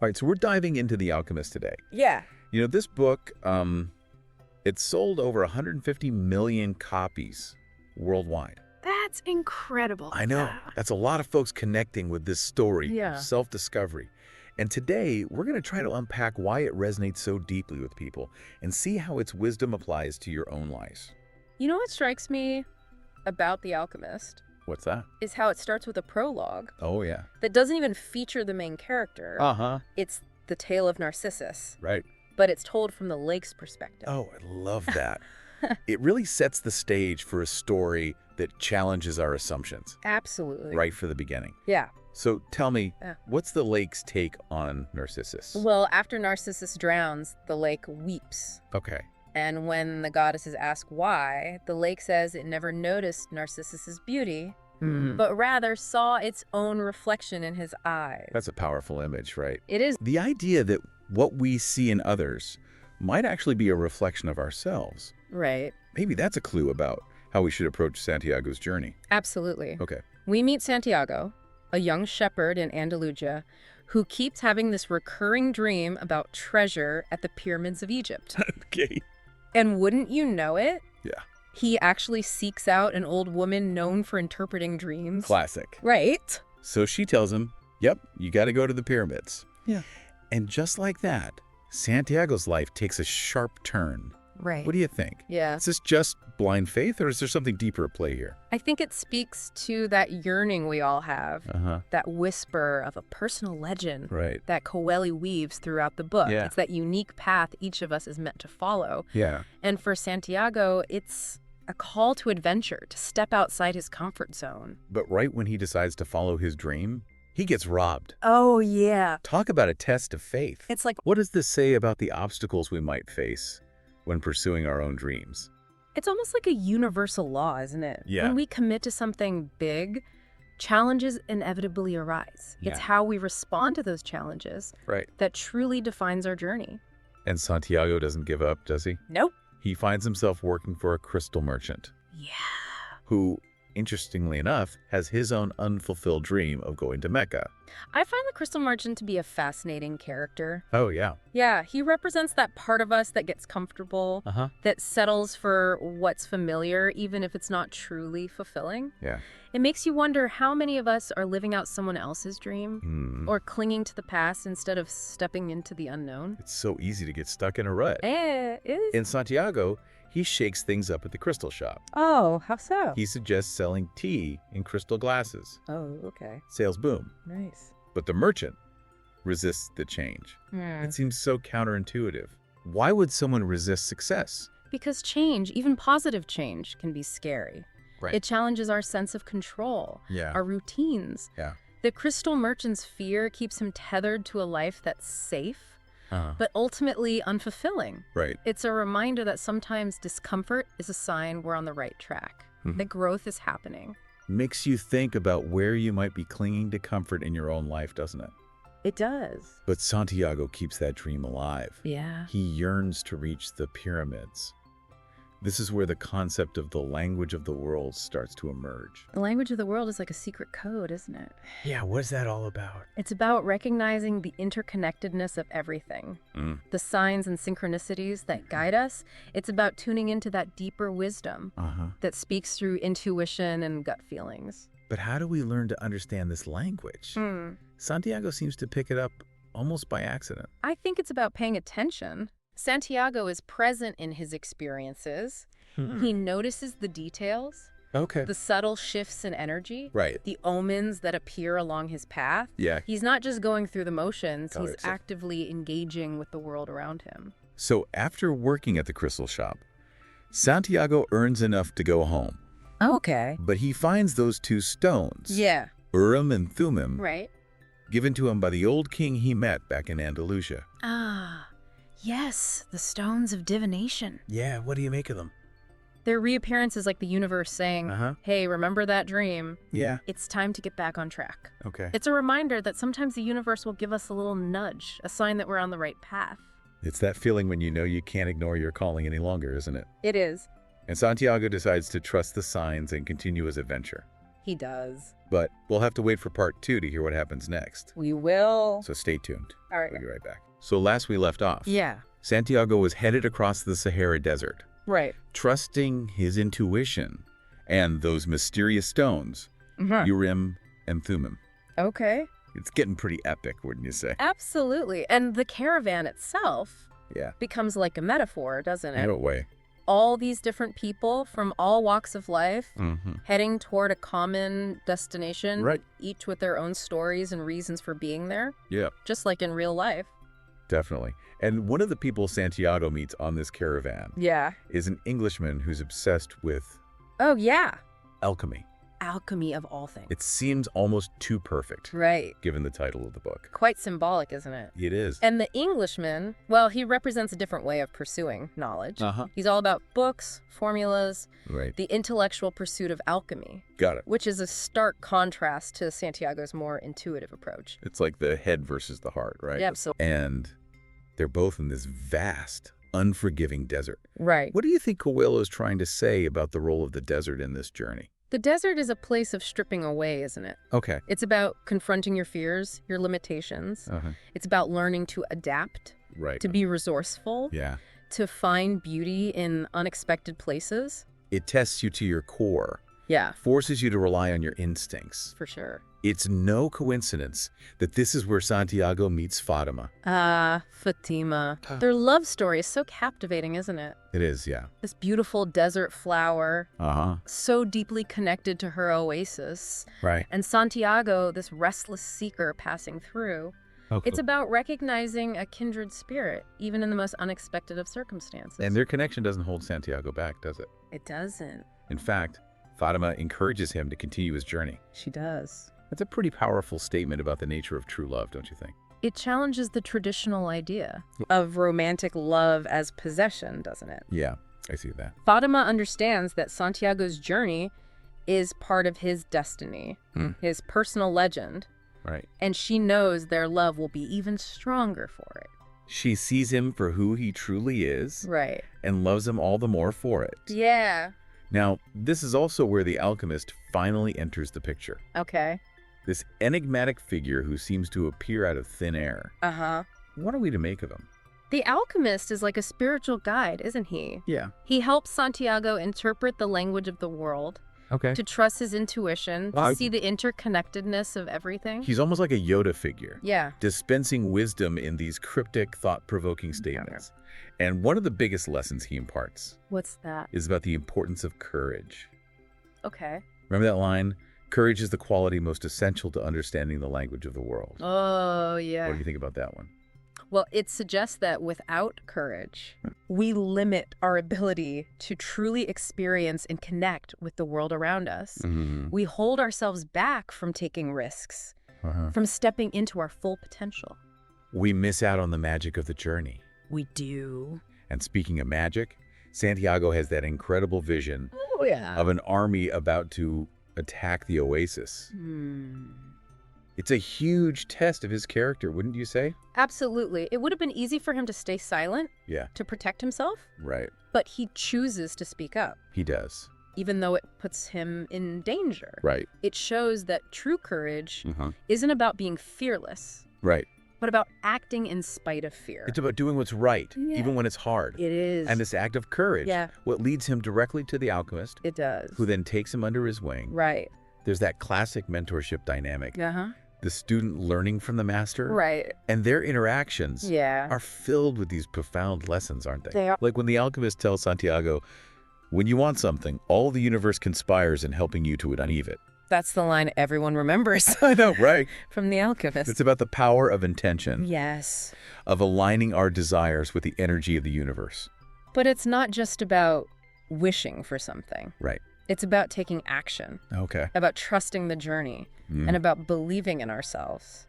All right, so we're diving into The Alchemist today. Yeah. You know, this book, it sold over 150 million copies worldwide. That's incredible. I know. That's a lot of folks connecting with this story Yeah. of self-discovery. And today, we're going to try to unpack why it resonates so deeply with people and see how its wisdom applies to your own lives. You know what strikes me about The Alchemist What's that? is how it starts with a prologue Oh, yeah. that doesn't even feature the main character. Uh-huh. It's the tale of Narcissus, Right. but it's told from the lake's perspective. Oh, I love that. It really sets the stage for a story that challenges our assumptions Absolutely. right from the beginning. Yeah. So tell me, Yeah. what's the lake's take on Narcissus? Well, after Narcissus drowns, the lake weeps. Okay. And when the goddesses ask why, the lake says it never noticed Narcissus's beauty, but rather saw its own reflection in his eyes. That's a powerful image, right? It is. The idea that what we see in others might actually be a reflection of ourselves. Right. Maybe that's a clue about how we should approach Santiago's journey. Absolutely. Okay. We meet Santiago, a young shepherd in Andalusia, who keeps having this recurring dream about treasure at the pyramids of Egypt. Okay. And wouldn't you know it? Yeah. He actually seeks out an old woman known for interpreting dreams. Classic. Right. So she tells him, yep, you got to go to the pyramids. Yeah. And just like that, Santiago's life takes a sharp turn. Right. What do you think? Yeah. Is this just blind faith, or is there something deeper at play here? I think it speaks to that yearning we all have, Uh-huh. that whisper of a personal legend Right. that Coelho weaves throughout the book. Yeah. It's that unique path each of us is meant to follow. Yeah. And for Santiago, it's a call to adventure, to step outside his comfort zone. But right when he decides to follow his dream, he gets robbed. Oh, yeah. Talk about a test of faith. It's like, What does this say about the obstacles we might face when pursuing our own dreams? it's almost like a universal law, isn't it? Yeah. When we commit to something big, challenges inevitably arise. It's Yeah. how we respond to those challenges Right. that truly defines our journey. And Santiago doesn't give up, does he? Nope. He finds himself working for a crystal merchant Yeah. who, interestingly enough, has his own unfulfilled dream of going to Mecca. I find the Crystal Merchant to be a fascinating character. Oh, yeah. Yeah, he represents that part of us that gets comfortable, Uh-huh. that settles for what's familiar, even if it's not truly fulfilling. Yeah. It makes you wonder how many of us are living out someone else's dream or clinging to the past instead of stepping into the unknown. It's so easy to get stuck in a rut. It is. In Santiago, he shakes things up at the crystal shop. Oh, how so? He suggests selling tea in crystal glasses. Oh, okay. Sales boom. Nice. But the merchant resists the change. It seems so counterintuitive. Why would someone resist success? Because change, even positive change, can be scary. Right. It challenges our sense of control, Yeah. our routines. Yeah. The crystal merchant's fear keeps him tethered to a life that's safe, Uh-huh. but ultimately unfulfilling. Right. It's a reminder that sometimes discomfort is a sign we're on the right track, that growth is happening. Makes you think about where you might be clinging to comfort in your own life, doesn't it? It does. But Santiago keeps that dream alive. Yeah. He yearns to reach the pyramids. This is where the concept of the language of the world starts to emerge. The language of the world is like a secret code, isn't it? Yeah, what is that all about? It's about recognizing the interconnectedness of everything, the signs and synchronicities that guide us. It's about tuning into that deeper wisdom Uh-huh. that speaks through intuition and gut feelings. But how do we learn to understand this language? Santiago seems to pick it up almost by accident. I think it's about paying attention. Santiago is present in his experiences. He notices the details, Okay. the subtle shifts in energy, Right. the omens that appear along his path. Yeah. He's not just going through the motions, Got he's it. actively engaging with the world around him. So after working at the crystal shop, Santiago earns enough to go home. Okay. But he finds those two stones, Yeah. Urim and Thummim, Right. given to him by the old king he met back in Andalusia. Ah, yes, the stones of divination. Yeah, what do you make of them? Their reappearance is like the universe saying, Uh-huh. hey, remember that dream? Yeah. It's time to get back on track. Okay. It's a reminder that sometimes the universe will give us a little nudge, a sign that we're on the right path. It's that feeling when you know you can't ignore your calling any longer, isn't it? It is. And Santiago decides to trust the signs and continue his adventure. He does. But we'll have to wait for part 2 to hear what happens next. We will. So stay tuned. All right. We'll be right back. So last we left off, Yeah. Santiago was headed across the Sahara Desert, Right. trusting his intuition and those mysterious stones, Urim and Thummim. Okay. It's getting pretty epic, wouldn't you say? Absolutely. And the caravan itself Yeah. becomes like a metaphor, doesn't In it? a way. All these different people from all walks of life Mm-hmm. heading toward a common destination, Right. each with their own stories and reasons for being there, Yeah, just like in real life. definitely. And one of the people Santiago meets on this caravan Yeah. is an Englishman who's obsessed with Oh, yeah. alchemy. Alchemy of all things. It seems almost too perfect, Right. given the title of the book. Quite symbolic, isn't it? It is. And the Englishman, well, he represents a different way of pursuing knowledge. Uh-huh. He's all about books, formulas, Right. the intellectual pursuit of alchemy, Got it. which is a stark contrast to Santiago's more intuitive approach. It's like the head versus the heart, right? Yeah, absolutely. And they're both in this vast, unforgiving desert. Right. What do you think Coelho is trying to say about the role of the desert in this journey? The desert is a place of stripping away, isn't it? Okay. It's about confronting your fears, your limitations. Uh-huh. It's about learning to adapt, Right. to be resourceful, Yeah. to find beauty in unexpected places. It tests you to your core, Yeah, forces you to rely on your instincts. for sure. It's no coincidence that this is where Santiago meets Fatima. Fatima. Their love story is so captivating, isn't it? It is, yeah. This beautiful desert flower, Uh-huh. so deeply connected to her oasis. Right. And Santiago, this restless seeker passing through. Okay. It's about recognizing a kindred spirit, even in the most unexpected of circumstances. And their connection doesn't hold Santiago back, does it? It doesn't. In fact, Fatima encourages him to continue his journey. She does. That's a pretty powerful statement about the nature of true love, don't you think? It challenges the traditional idea of romantic love as possession, doesn't it? Yeah, I see that. Fatima understands that Santiago's journey is part of his destiny, his personal legend, Right. and she knows their love will be even stronger for it. She sees him for who he truly is Right. and loves him all the more for it. Yeah. Now, this is also where the alchemist finally enters the picture. Okay. This enigmatic figure who seems to appear out of thin air. Uh-huh. What are we to make of him? The alchemist is like a spiritual guide, isn't he? Yeah. He helps Santiago interpret the language of the world, Okay. to trust his intuition, to Wow. see the interconnectedness of everything. He's almost like a Yoda figure, Yeah. dispensing wisdom in these cryptic, thought-provoking statements. And one of the biggest lessons he imparts What's that? is about the importance of courage. Okay. Remember that line? Courage is the quality most essential to understanding the language of the world. Oh, yeah. What do you think about that one? Well, it suggests that without courage, we limit our ability to truly experience and connect with the world around us. Mm-hmm. We hold ourselves back from taking risks, from stepping into our full potential. We miss out on the magic of the journey. We do. And speaking of magic, Santiago has that incredible vision Oh, yeah. of an army about to attack the oasis. It's a huge test of his character, wouldn't you say? Absolutely. It would have been easy for him to stay silent, Yeah, to protect himself, right. but he chooses to speak up, He does. even though it puts him in danger. Right. It shows that true courage Uh-huh. isn't about being fearless, Right. but about acting in spite of fear. It's about doing what's right, Yeah. even when it's hard. It is. And this act of courage, Yeah. what leads him directly to the alchemist, It does. who then takes him under his wing. Right. There's that classic mentorship dynamic. Uh-huh. The student learning from the master. Right. And their interactions Yeah. are filled with these profound lessons, aren't they? They are. Like when the alchemist tells Santiago, when you want something, all the universe conspires in helping you to achieve it. That's the line everyone remembers I know, right? from The Alchemist. It's about the power of intention, Yes. of aligning our desires with the energy of the universe. But it's not just about wishing for something. Right. It's about taking action, Okay. about trusting the journey, and about believing in ourselves.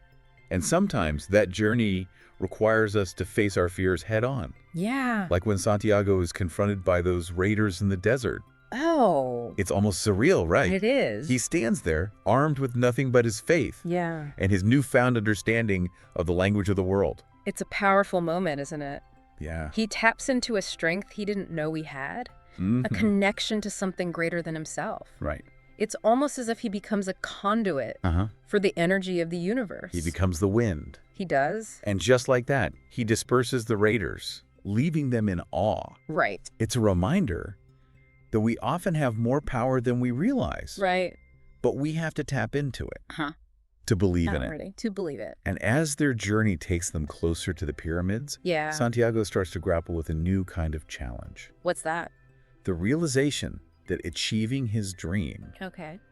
And sometimes that journey requires us to face our fears head on. Yeah. Like when Santiago is confronted by those raiders in the desert. Oh. It's almost surreal, right? It is. He stands there, armed with nothing but his faith Yeah. and his newfound understanding of the language of the world. It's a powerful moment, isn't it? Yeah. He taps into a strength he didn't know he had, a connection to something greater than himself. Right. It's almost as if he becomes a conduit for the energy of the universe. He becomes the wind. He does? And just like that, he disperses the raiders, leaving them in awe. Right. It's a reminder that we often have more power than we realize. Right. But we have to tap into it to believe in it. Ready to believe it. And as their journey takes them closer to the pyramids, Santiago starts to grapple with a new kind of challenge. What's that? The realization that achieving his dream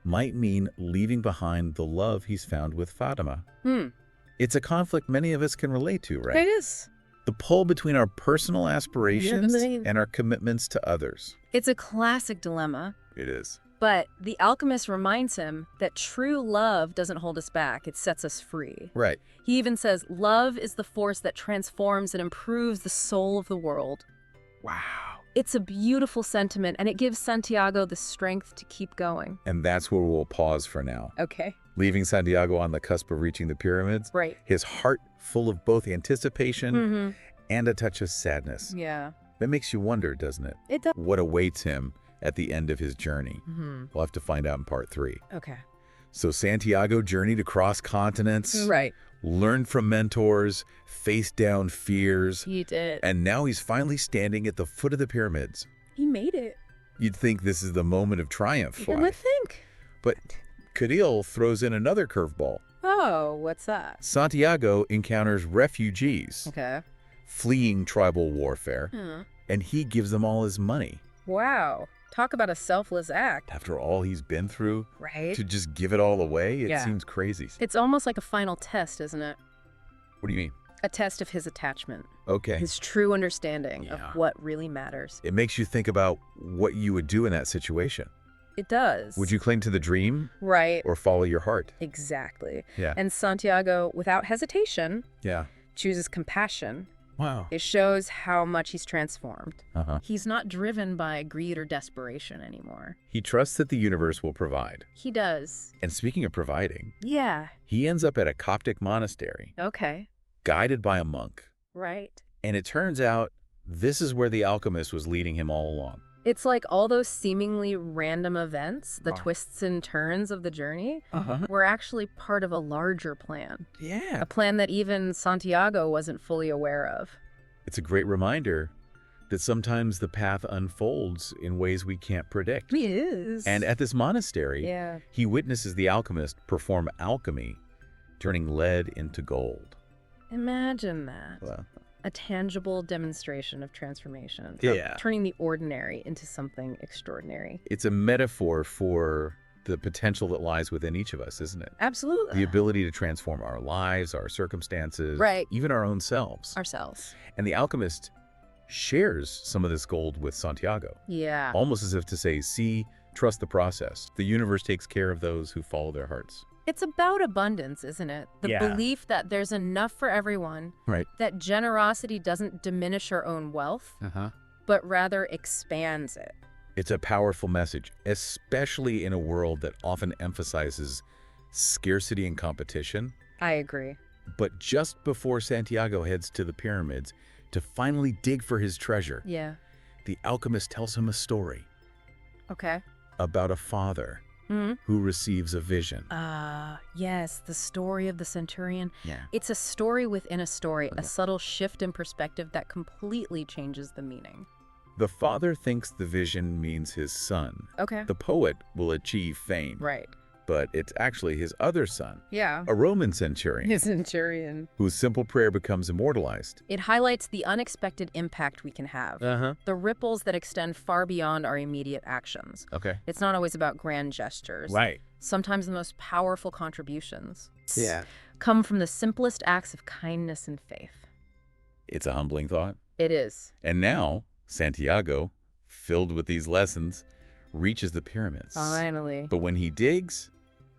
might mean leaving behind the love he's found with Fatima. It's a conflict many of us can relate to, right? It is. The pull between our personal aspirations and our commitments to others. It's a classic dilemma. It is. But the alchemist reminds him that true love doesn't hold us back. It sets us free. Right. He even says, love is the force that transforms and improves the soul of the world. Wow. It's a beautiful sentiment, and it gives Santiago the strength to keep going. And that's where we'll pause for now. Okay. Leaving Santiago on the cusp of reaching the pyramids. Right. His heart full of both anticipation and a touch of sadness. Yeah. That makes you wonder, doesn't it? It does. What awaits him at the end of his journey. We'll have to find out in part 3. Okay. So Santiago journeyed across continents. Right. Learned from mentors, faced down fears. He did. And now he's finally standing at the foot of the pyramids. He made it. You'd think this is the moment of triumph. You would think. But Coelho throws in another curveball. Oh, what's that? Santiago encounters refugees fleeing tribal warfare, and he gives them all his money. Wow. Talk about a selfless act. After all he's been through, right? To just give it all away, it seems crazy. It's almost like a final test, isn't it? What do you mean? A test of his attachment. Okay. His true understanding of what really matters. It makes you think about what you would do in that situation. It does. Would you cling to the dream? Right. Or follow your heart? Exactly. Yeah. And Santiago, without hesitation, chooses compassion. Wow. It shows how much he's transformed. He's not driven by greed or desperation anymore. He trusts that the universe will provide. He does. And speaking of providing, yeah, he ends up at a Coptic monastery. Okay. Guided by a monk. Right. And it turns out this is where the alchemist was leading him all along. It's like all those seemingly random events, the twists and turns of the journey, were actually part of a larger plan. Yeah. A plan that even Santiago wasn't fully aware of. It's a great reminder that sometimes the path unfolds in ways we can't predict. It is. And at this monastery, he witnesses the alchemist perform alchemy, turning lead into gold. Imagine that. Well, a tangible demonstration of transformation. Yeah. Of turning the ordinary into something extraordinary. It's a metaphor for the potential that lies within each of us, isn't it? Absolutely. The ability to transform our lives, our circumstances, even our own selves. Ourselves. And the alchemist shares some of this gold with Santiago. Yeah. Almost as if to say, see, trust the process. The universe takes care of those who follow their hearts. It's about abundance, isn't it? The belief that there's enough for everyone. Right. That generosity doesn't diminish our own wealth, but rather expands it. It's a powerful message, especially in a world that often emphasizes scarcity and competition. I agree. But just before Santiago heads to the pyramids to finally dig for his treasure, the alchemist tells him a story. Okay. About a father who receives a vision. Yes, the story of the centurion. Yeah. It's a story within a story, a subtle shift in perspective that completely changes the meaning. The father thinks the vision means his son. Okay. The poet will achieve fame. Right. But it's actually his other son. Yeah. A Roman centurion. His centurion. Whose simple prayer becomes immortalized. It highlights the unexpected impact we can have. The ripples that extend far beyond our immediate actions. Okay. It's not always about grand gestures. Right. Sometimes the most powerful contributions come from the simplest acts of kindness and faith. It's a humbling thought. It is. And now, Santiago, filled with these lessons, reaches the pyramids. Finally. But when he digs,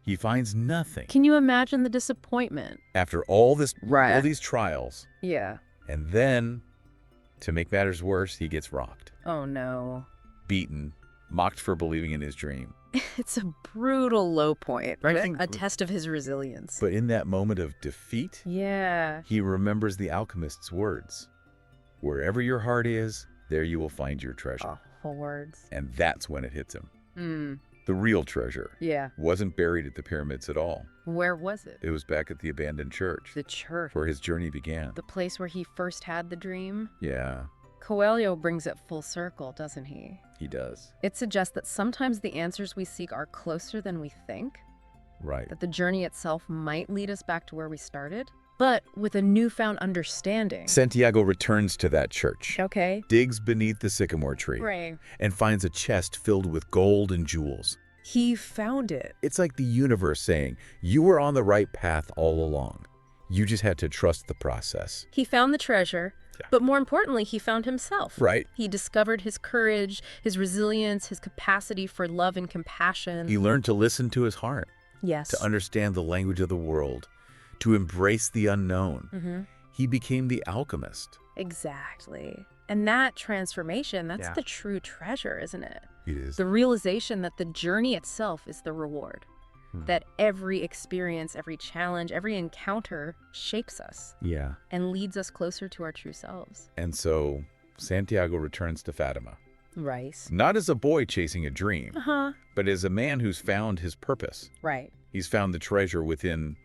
he finds nothing. Can you imagine the disappointment? After all these trials. Yeah. And then, to make matters worse, he gets rocked. Oh, no. Beaten, mocked for believing in his dream. It's a brutal low point, right? A test of his resilience. But in that moment of defeat, he remembers the alchemist's words. Wherever your heart is, there you will find your treasure. Awful words. And that's when it hits him. The real treasure. Yeah. Wasn't buried at the pyramids at all. Where was it? It was back at the abandoned church. The church. Where his journey began. The place where he first had the dream? Yeah. Coelho brings it full circle, doesn't he? He does. It suggests that sometimes the answers we seek are closer than we think. Right. That the journey itself might lead us back to where we started, but with a newfound understanding. Santiago returns to that church. Okay. Digs beneath the sycamore tree. Right. And finds a chest filled with gold and jewels. He found it. It's like the universe saying, you were on the right path all along. You just had to trust the process. He found the treasure, but more importantly, he found himself. Right. He discovered his courage, his resilience, his capacity for love and compassion. He learned to listen to his heart. Yes. To understand the language of the world, to embrace the unknown. Mm-hmm. He became the alchemist. Exactly. And that transformation, that's the true treasure, isn't it? It is. The realization that the journey itself is the reward. That every experience, every challenge, every encounter shapes us. Yeah. And leads us closer to our true selves. And so Santiago returns to Fatima. Right. Not as a boy chasing a dream, Uh-huh. but as a man who's found his purpose. Right. He's found the treasure within.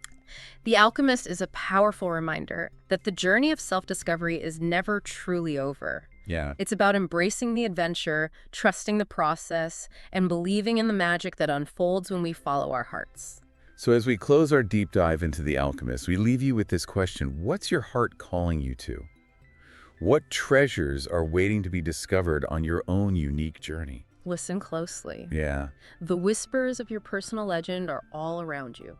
The Alchemist is a powerful reminder that the journey of self-discovery is never truly over. Yeah. It's about embracing the adventure, trusting the process, and believing in the magic that unfolds when we follow our hearts. So as we close our deep dive into The Alchemist, we leave you with this question. What's your heart calling you to? What treasures are waiting to be discovered on your own unique journey? Listen closely. Yeah. The whispers of your personal legend are all around you.